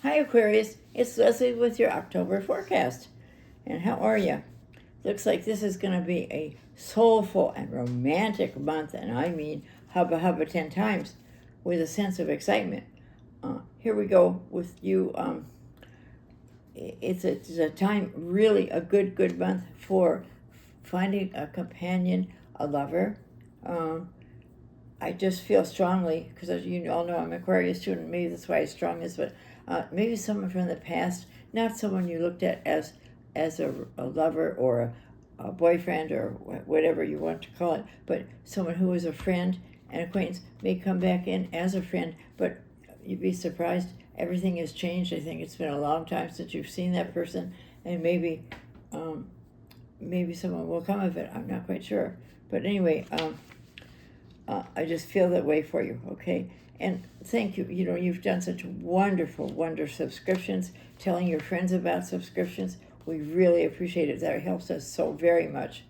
Hi Aquarius, it's Leslie with your October forecast. And how are you? Looks like this is going to be a soulful and romantic month, and I mean hubba hubba 10 times, with a sense of excitement. Here we go with you. It's a time, really a good month for finding a companion, a lover. I just feel strongly, because as you all know, I'm an Aquarius student, maybe that's why it's strong is, but maybe someone from the past, not someone you looked at as a lover or a boyfriend or whatever you want to call it, but someone who was a friend and acquaintance may come back in as a friend, but you'd be surprised. Everything has changed. I think it's been a long time since you've seen that person, and maybe someone will come of it. I'm not quite sure. But anyway, I just feel that way for you, okay? And thank you. You know, you've done such wonderful subscriptions, telling your friends about subscriptions. We really appreciate it. That helps us so very much.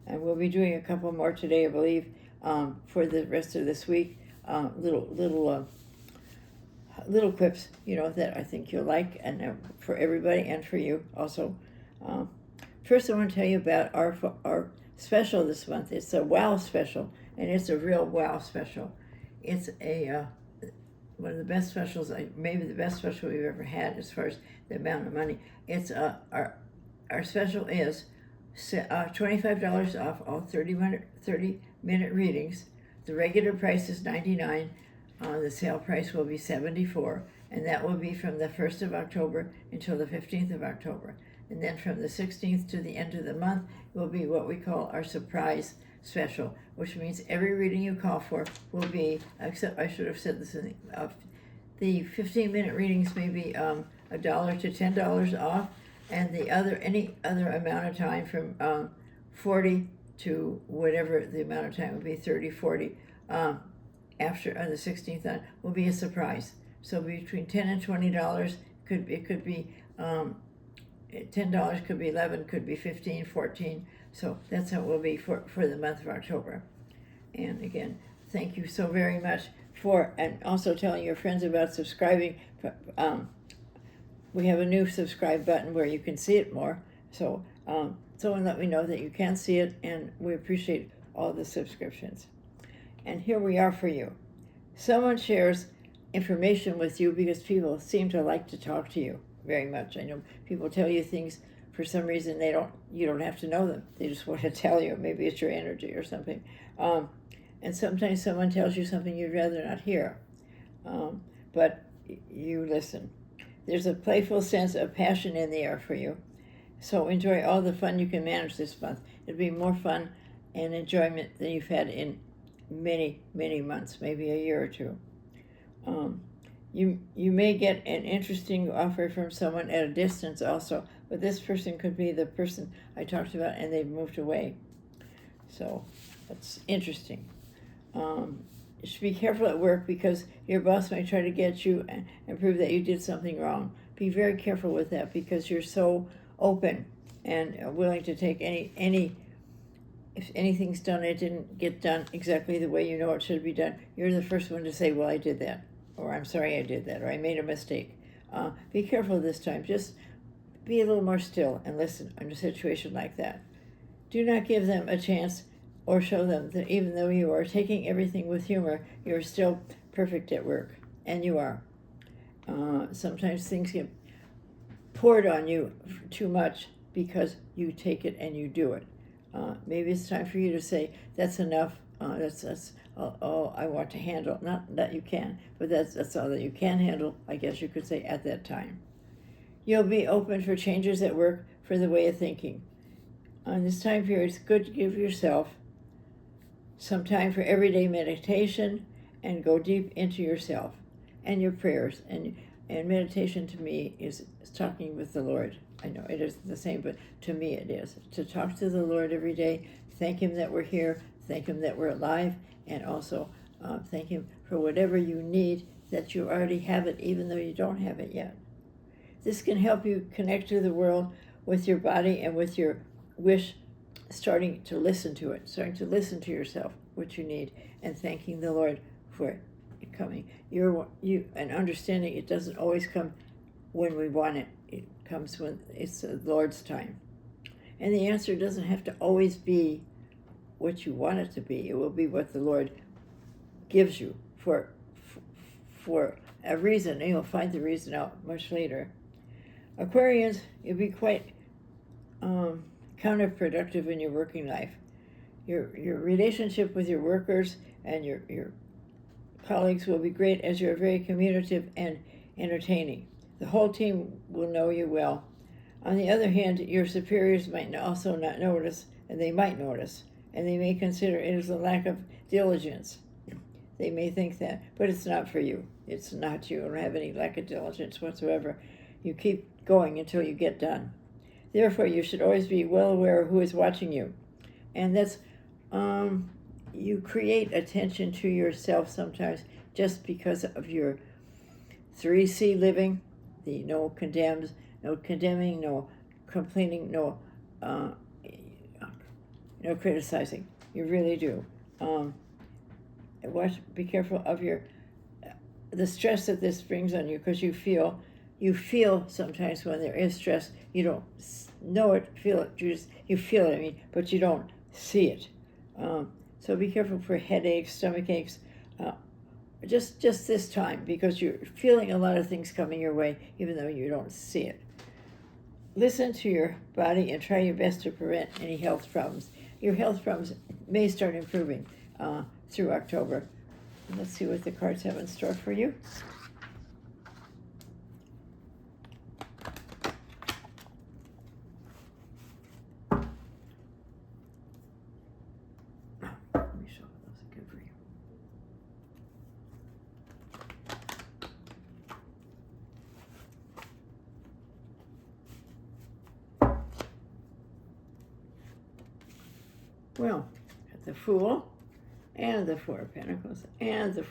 And we'll be doing a couple more today, I believe, for the rest of this week. Little quips, you know, that I think you'll like, and for everybody and for you also. First, I want to tell you about our special this month. It's a wow special, and it's a real wow special. It's a one of the best specials, maybe the best special we've ever had as far as the amount of money. It's our special is $25 off all 30-minute readings. The regular price is $99. The sale price will be $74, and that will be from the 1st of October until the 15th of October. And then from the 16th to the end of the month will be what we call our surprise special, which means every reading you call for will be, except I should have said this in the 15-minute readings may be $1 to $10 off, and any other amount of time from 40 to whatever the amount of time would be, 30, 40, after on the 16th on, will be a surprise. So between $10 and $20 could be $10 could be 11, could be 15, 14. So that's how it will be for the month of October. And again, thank you so very much and also telling your friends about subscribing. We have a new subscribe button where you can see it more. So someone let me know that you can see it, and we appreciate all the subscriptions. And here we are for you. Someone shares information with you because people seem to like to talk to you very much. I know people tell you things for some reason you don't have to know them. They just want to tell you. Maybe it's your energy or something. And sometimes someone tells you something you'd rather not hear. But you listen. There's a playful sense of passion in the air for you. So enjoy all the fun you can manage this month. It'll be more fun and enjoyment than you've had in many months, maybe a year or two. You may get an interesting offer from someone at a distance also, but this person could be the person I talked about and they've moved away. So that's interesting. You should be careful at work because your boss might try to get you and prove that you did something wrong. Be very careful with that because you're so open and willing to take any if anything's done, it didn't get done exactly the way you know it should be done, you're the first one to say, well, I did that, or I'm sorry I did that, or I made a mistake. Be careful this time. Just be a little more still and listen in a situation like that. Do not give them a chance or show them that even though you are taking everything with humor, you're still perfect at work, and you are. Sometimes things get poured on you too much because you take it and you do it. Maybe it's time for you to say, that's enough, that's all I want to handle. Not that you can, but that's all that you can handle, I guess you could say, at that time. You'll be open for changes at work for the way of thinking. On this time period, it's good to give yourself some time for everyday meditation and go deep into yourself and your prayers. And meditation to me is talking with the Lord. I know it isn't the same, but to me it is. To talk to the Lord every day, thank Him that we're here, thank Him that we're alive, and also thank Him for whatever you need, that you already have it, even though you don't have it yet. This can help you connect to the world with your body and with your wish, starting to listen to it, starting to listen to yourself, what you need, and thanking the Lord for it coming. And understanding it doesn't always come when we want it. It comes when it's the Lord's time. And the answer doesn't have to always be what you want it to be. It will be what the Lord gives you for a reason, and you'll find the reason out much later. Aquarians, you'll be quite counterproductive in your working life. Your relationship with your workers and your colleagues will be great, as you're very communicative and entertaining. The whole team will know you well. On the other hand, your superiors might also not notice, and they might notice, and they may consider it as a lack of diligence. They may think that, but it's not for you. It's not you. You don't have any lack of diligence whatsoever. You keep going until you get done. Therefore, you should always be well aware of who is watching you. And that's, you create attention to yourself sometimes just because of your 3C living, the no condemning, no complaining, no criticizing. You really do. Be careful of the stress that this brings on you, because you feel sometimes when there is stress, you don't know it, feel it, you feel it, but you don't see it. So be careful for headaches, stomach aches, just this time, because you're feeling a lot of things coming your way, even though you don't see it. Listen to your body and try your best to prevent any health problems. Your health problems may start improving through October. Let's see what the cards have in store for you. Let me show those are good for you. Well, the Fool, and the Four of Pentacles, and the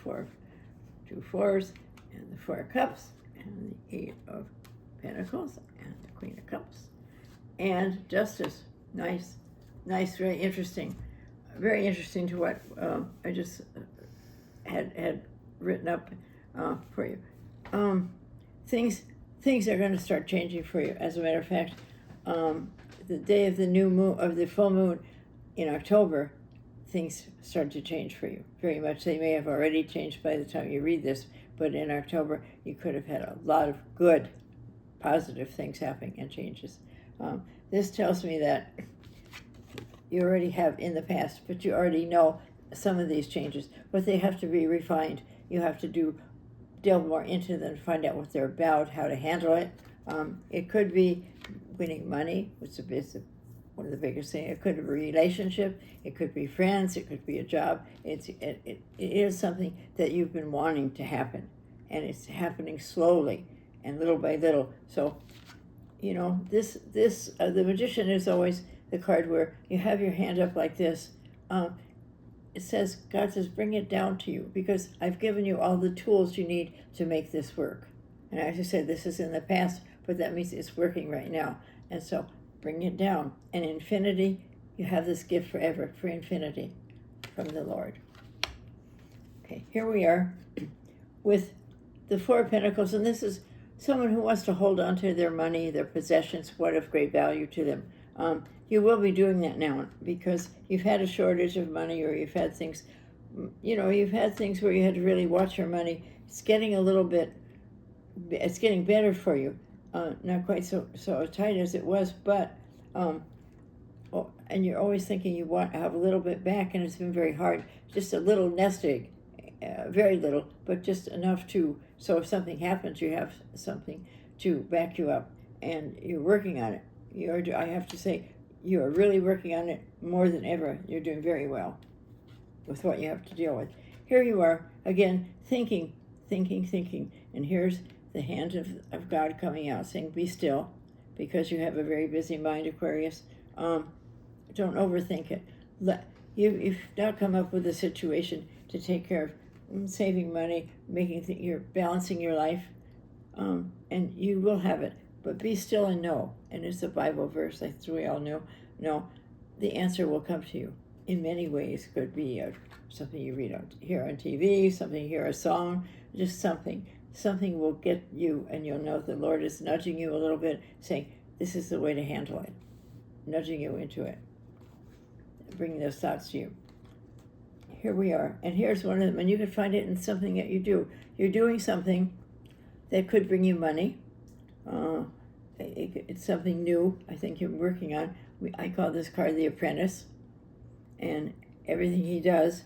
two fours, and the Four of Cups, and the Eight of Pentacles, and the Queen of Cups, and Justice. Nice, very interesting to what I just had written up for you. Things are going to start changing for you. As a matter of fact, the day of the new moon, of the full moon in October, things start to change for you very much. They may have already changed by the time you read this, but in October you could have had a lot of good, positive things happening and changes. This tells me that you already have in the past, but you already know some of these changes, but they have to be refined. You have to delve more into them, find out what they're about, how to handle it. It could be winning money, which is one of the biggest things. It could be a relationship, it could be friends, it could be a job. It is something that you've been wanting to happen, and it's happening slowly and little by little. So, this the Magician is always the card where you have your hand up like this. It says, God says, bring it down to you, because I've given you all the tools you need to make this work. And as I said, this is in the past, but that means it's working right now. And so bring it down. And infinity, you have this gift forever, for infinity from the Lord. Okay, here we are with the Four of Pentacles, and this is someone who wants to hold on to their money, their possessions, what of great value to them. You will be doing that now, because you've had a shortage of money, or you've had things, you've had things where you had to really watch your money. It's getting it's getting better for you. Not quite so tight as it was, but, and you're always thinking you want to have a little bit back, and it's been very hard. Just a little nest egg, very little, but just enough so if something happens, you have something to back you up, and you're working on it. I have to say, you are really working on it more than ever. You're doing very well with what you have to deal with. Here you are, again, thinking, and here's the hand of God coming out, saying, be still, because you have a very busy mind, Aquarius. Don't overthink it. You've now come up with a situation to take care of saving money, you're balancing your life, and you will have it. But be still and know, and it's a Bible verse, like we all know, the answer will come to you in many ways. It could be something you hear on TV, something you hear a song, just something something will get you, and you'll know the Lord is nudging you a little bit, saying, this is the way to handle it, nudging you into it, bringing those thoughts to you. Here we are, and here's one of them, and you can find it in something that you do. You're doing something that could bring you money. It's something new, I think you're working on. I call this card the Apprentice, and everything he does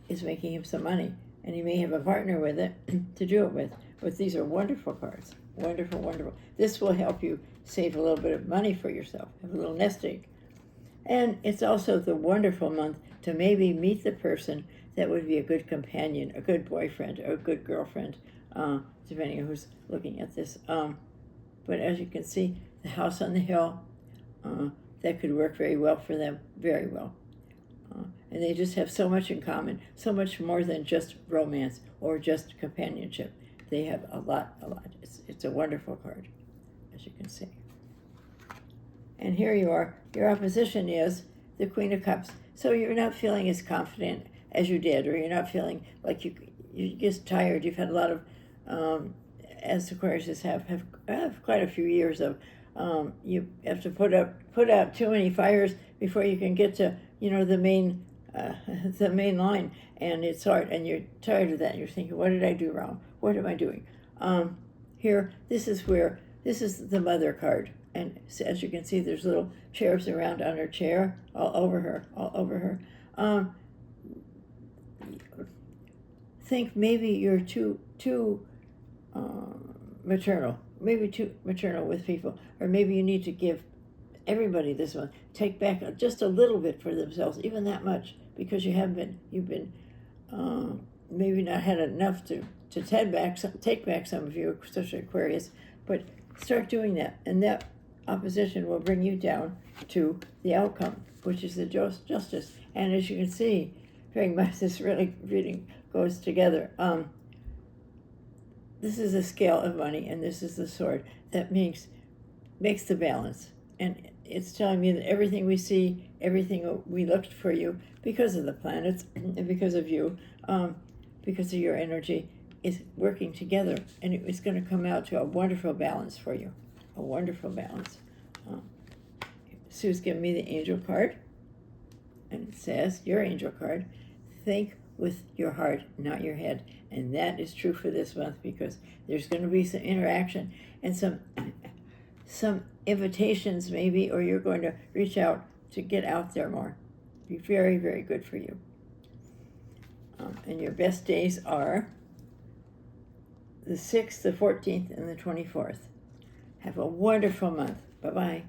is making him some money, and he may have a partner with it to do it with. But these are wonderful cards, wonderful, wonderful. This will help you save a little bit of money for yourself, have a little nest egg. And it's also the wonderful month to maybe meet the person that would be a good companion, a good boyfriend, or a good girlfriend, depending on who's looking at this. But as you can see, the house on the hill, that could work very well for them, very well. And they just have so much in common, so much more than just romance or just companionship. They have a lot. It's a wonderful card, as you can see. And here you are. Your opposition is the Queen of Cups. So you're not feeling as confident as you did, or you're not feeling like you're just tired. You've had a lot of, as Aquarius have quite a few years of, you have to put out too many fires before you can get to, the main line, and it's hard, and you're tired of that, and you're thinking, what did I do wrong? What am I doing? Here, this is the Mother card, and as you can see, there's little cherubs around on her chair, all over her. Think maybe you're too maternal, with people, or maybe you need to give everybody this one, take back just a little bit for themselves, even that much, because you've been maybe not had enough to take back some of you, especially Aquarius, but start doing that, and that opposition will bring you down to the outcome, which is the justice. And as you can see, very much this reading goes together. This is a scale of money, and this is the sword that makes the balance. And it's telling me that everything we see, everything we looked for you, because of the planets and because of you, because of your energy, is working together, and it's going to come out to a wonderful balance for you, a wonderful balance. Sue's given me the angel card, and it says, your angel card, think with your heart, not your head. And that is true for this month, because there's going to be some interaction and some invitations maybe, or you're going to reach out to get out there more. Be very, very good for you. And your best days are the 6th, the 14th, and the 24th. Have a wonderful month. Bye-bye.